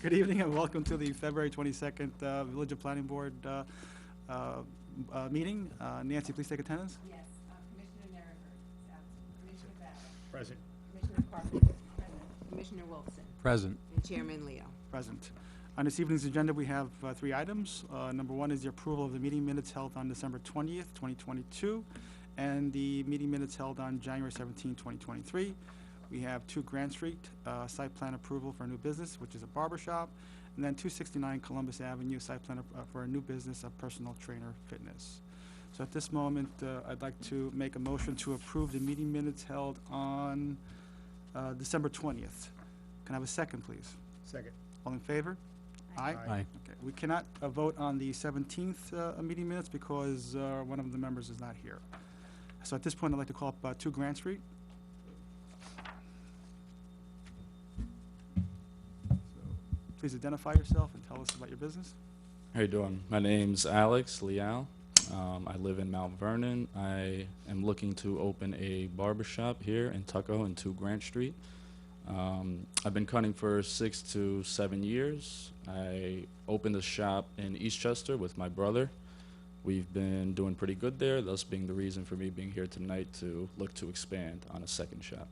Good evening and welcome to the February 22nd Village of Planning Board meeting. Nancy, please take attendance. Yes, Commissioner Nerrenberg is absent. Commissioner Barrow. Present. Commissioner Carpenter. Present. Commissioner Wilson. Present. And Chairman Leo. Present. On this evening's agenda, we have 3 items. Number 1 is the approval of the meeting minutes held on December 20th, 2022, and the meeting minutes held on January 17, 2023. We have 2 Grant Street site plan approval for a new business, which is a barbershop, and then 269 Columbus Avenue site plan for a new business of personal trainer fitness. So at this moment, I'd like to make a motion to approve the meeting minutes held on December 20th. Can I have a second, please? Second. All in favor? Aye. Aye. Okay. We cannot vote on the 17th meeting minutes because one of the members is not here. So at this point, I'd like to call up 2 Grant Street. Please identify yourself and tell us about your business. How you doing? My name's Alex Leal. I live in Mount Vernon. I am looking to open a barbershop here in Tuckahoe and 2 Grant Street. I've been cutting for 6 to 7 years. I opened a shop in Eastchester with my brother. We've been doing pretty good there, thus being the reason for me being here tonight to look to expand on a second shop.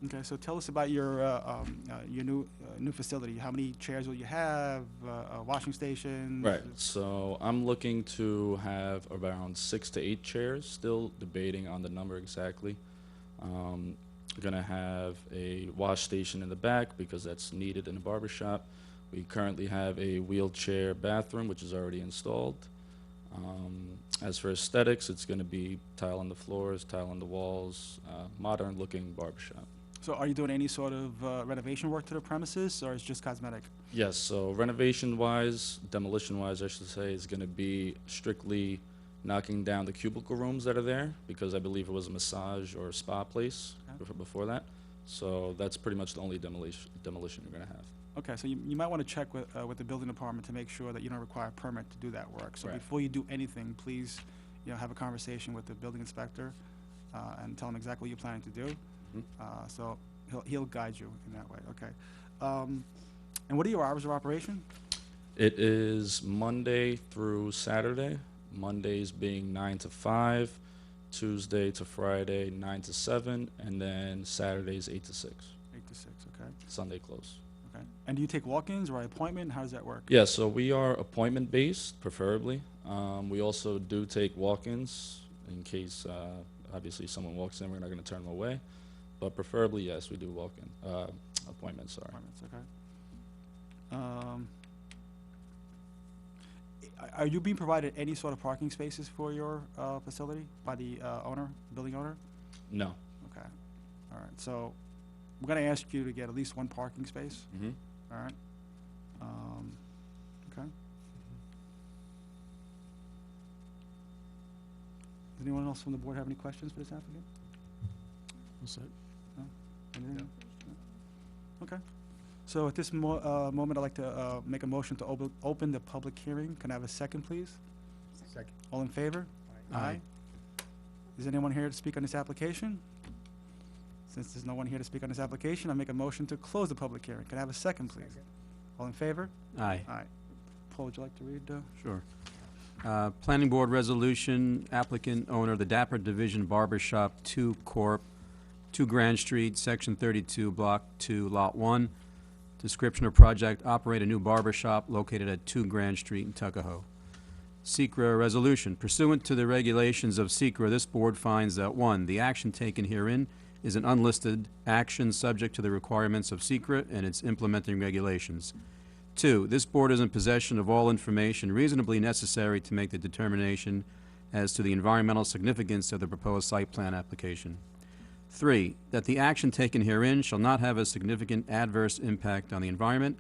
Okay, so tell us about your new facility. How many chairs will you have? Washing stations? Right, so I'm looking to have around 6 to 8 chairs, still debating on the number exactly. Gonna have a wash station in the back because that's needed in a barbershop. We currently have a wheelchair bathroom, which is already installed. As for aesthetics, it's gonna be tile on the floors, tile on the walls, modern looking barbershop. So are you doing any sort of renovation work to the premises, or is it just cosmetic? Yes, so renovation-wise, demolition-wise, I should say, is gonna be strictly knocking down the cubicle rooms that are there, because I believe it was a massage or a spa place before that. So that's pretty much the only demolition you're gonna have. Okay, so you might want to check with the building department to make sure that you don't require a permit to do that work. So Right. before you do anything, please, have a conversation with the building inspector and tell him exactly what you're planning to do. So he'll guide you in that way. Okay. And what are your hours of operation? It is Monday through Saturday. Mondays being 9 to 5, Tuesday to Friday 9 to 7, and then Saturdays 8 to 6. 8 to 6. Okay. Sunday close. Okay. And do you take walk-ins or by appointment? How does that work? Yeah, so we are appointment-based, preferably. We also do take walk-ins in case, obviously, someone walks in, we're not going to turn them away. But preferably, yes, we do walk-in, appointments, sorry. Appointments. Okay. Are you being provided any sort of parking spaces for your facility by the building owner? No. Okay. All right. So we're going to ask you to get at least 1 parking space. Mm-hmm. All right. Okay. Does anyone else from the board have any questions for this applicant? No? Anything? No? Okay. So at this moment, I'd like to make a motion to open the public hearing. Can I have a second, please? Second. All in favor? Aye. Is anyone here to speak on this application? Since there's no one here to speak on this application, I make a motion to close the public hearing. Can I have a second, please? Second. All in favor? Aye. Aye. Paul, would you like to read? Sure. Planning Board Resolution, applicant owner, the Dapper Division Barbershop 2 Corp., 2 Grand Street, Section 32, Block 2, Lot 1. Description of project, operate a new barbershop located at 2 Grand Street in Tuckahoe. SECRA resolution. Pursuant to the regulations of SECRA, this board finds that 1, the action taken herein is an unlisted action subject to the requirements of SECRA and its implementing regulations. 2, this board is in possession of all information reasonably necessary to make the determination as to the environmental significance of the proposed site plan application. 3, that the action taken herein shall not have a significant adverse impact on the environment,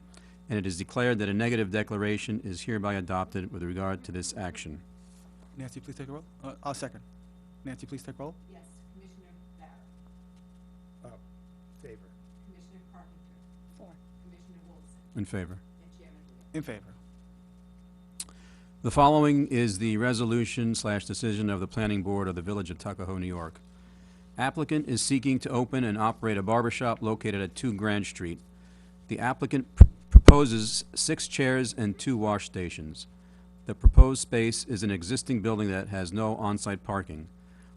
and it is declared that a negative declaration is hereby adopted with regard to this action. Nancy, please take a roll. I'll second. Nancy, please take roll. Yes, Commissioner Barrow. Favor. Commissioner Carpenter. For. Commissioner Wilson. In favor. And Chairman Leo. In favor. The following is the resolution/decision of the Planning Board of the Village of Tuckahoe, New York. Applicant is seeking to open and operate a barbershop located at 2 Grand Street. The applicant proposes 6 chairs and 2 wash stations. The proposed space is an existing building that has no on-site parking.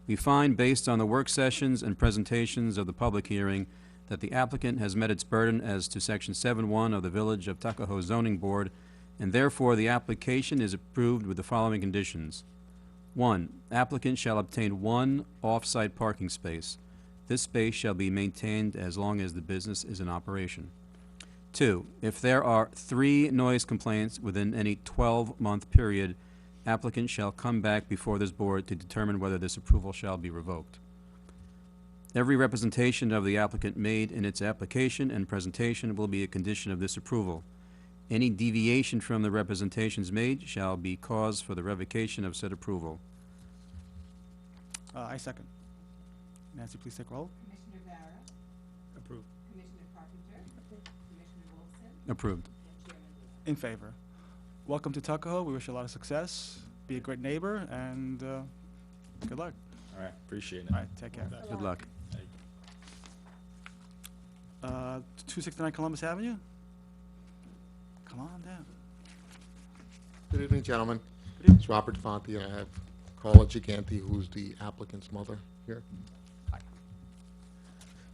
We find, based on the work sessions and presentations of the public hearing, that the applicant has met its burden as to Section 7.1 of the Village of Tuckahoe Zoning Board, and therefore the application is approved with the following conditions. 1, applicant shall obtain 1 off-site parking space. This space shall be maintained as long as the business is in operation. 2, if there are 3 noise complaints within any 12-month period, applicant shall come back before this board to determine whether this approval shall be revoked. Every representation of the applicant made in its application and presentation will be a condition of this approval. Any deviation from the representations made shall be cause for the revocation of said approval. I second. Nancy, please take roll. Commissioner Barra, Approved. Commissioner Carpenter, Commissioner Wilson, Approved. and Chairman Linger. In favor. Welcome to Tuckahoe. We wish you a lot of success. Be a great neighbor, and good luck. All right, appreciate it. All right, take care. Good luck. 269 Columbus Avenue? Come on down. Good evening, gentlemen. Good evening. It's Robert Fonte. I have Carla Giganti, who's the applicant's mother here. Hi.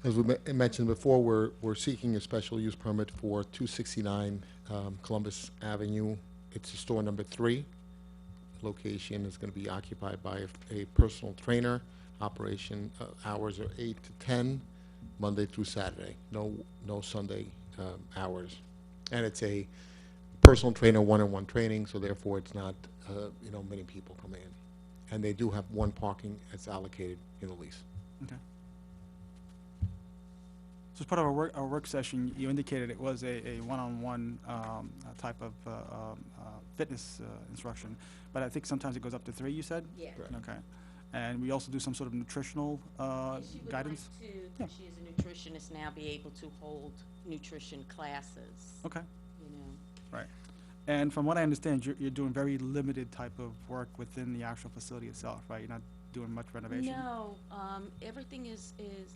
As we mentioned before, we're seeking a special use permit for 269 Columbus Avenue. It's store number 3. Location is going to be occupied by a personal trainer. Operation hours are 8 to 10, Monday through Saturday. No Sunday hours. And it's a personal trainer, one-on-one training, so therefore it's not, many people come in. And they do have 1 parking that's allocated in the lease. Okay. So as part of our work session, you indicated it was a one-on-one type of fitness instruction, but I think sometimes it goes up to 3, you said? Yeah. Correct. Okay. And we also do some sort of nutritional She would guidance? like to, Yeah. she is a nutritionist now, be able to hold nutrition classes, Okay. you know. Right. And from what I understand, you're doing very limited type of work within the actual facility itself, right? You're not doing much renovation? No, everything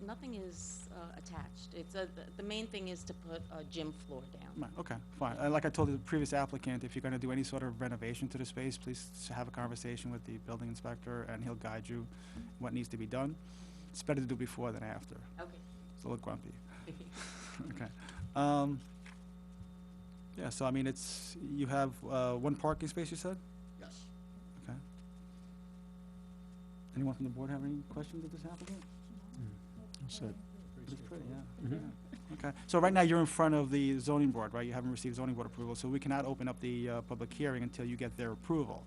nothing is attached. It's the main thing is to put a gym floor down. Right, okay, fine. Like I told the previous applicant, if you're gonna do any sort of renovation to the space, please have a conversation with the building inspector, and he'll guide you what needs to be done. It's better to do before than after. Okay. It's a little grumpy. Okay. Yeah, so I mean, you have 1 parking space, you said? Yes. Okay. Anyone from the board have any questions of this applicant? It's pretty, yeah. Yeah. Okay, so right now you're in front of the zoning board, right? You haven't received zoning board approval, so we cannot open up the public hearing until you get their approval.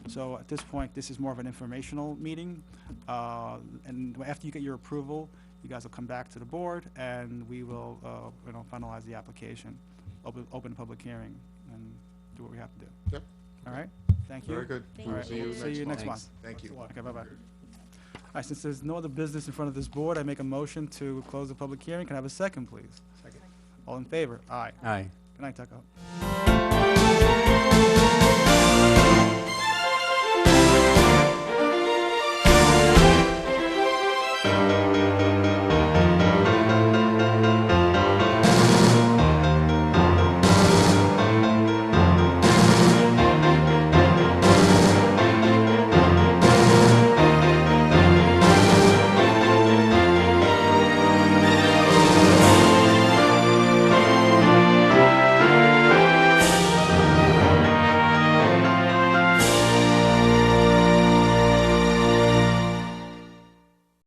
So at this point, this is more of an informational meeting, and after you get your approval, you guys will come back to the board, and we will, finalize the application, open a public hearing, and do what we have to do. Yep. All right? Thank you. Very good. Thank We'll you. see you next month. month. Thank you. Okay, bye-bye. All right, since there's no other business in front of this board, I make a motion to close the public hearing. Can I have a second, please? Second. All in favor? Aye. Aye. Good night, Tuckahoe.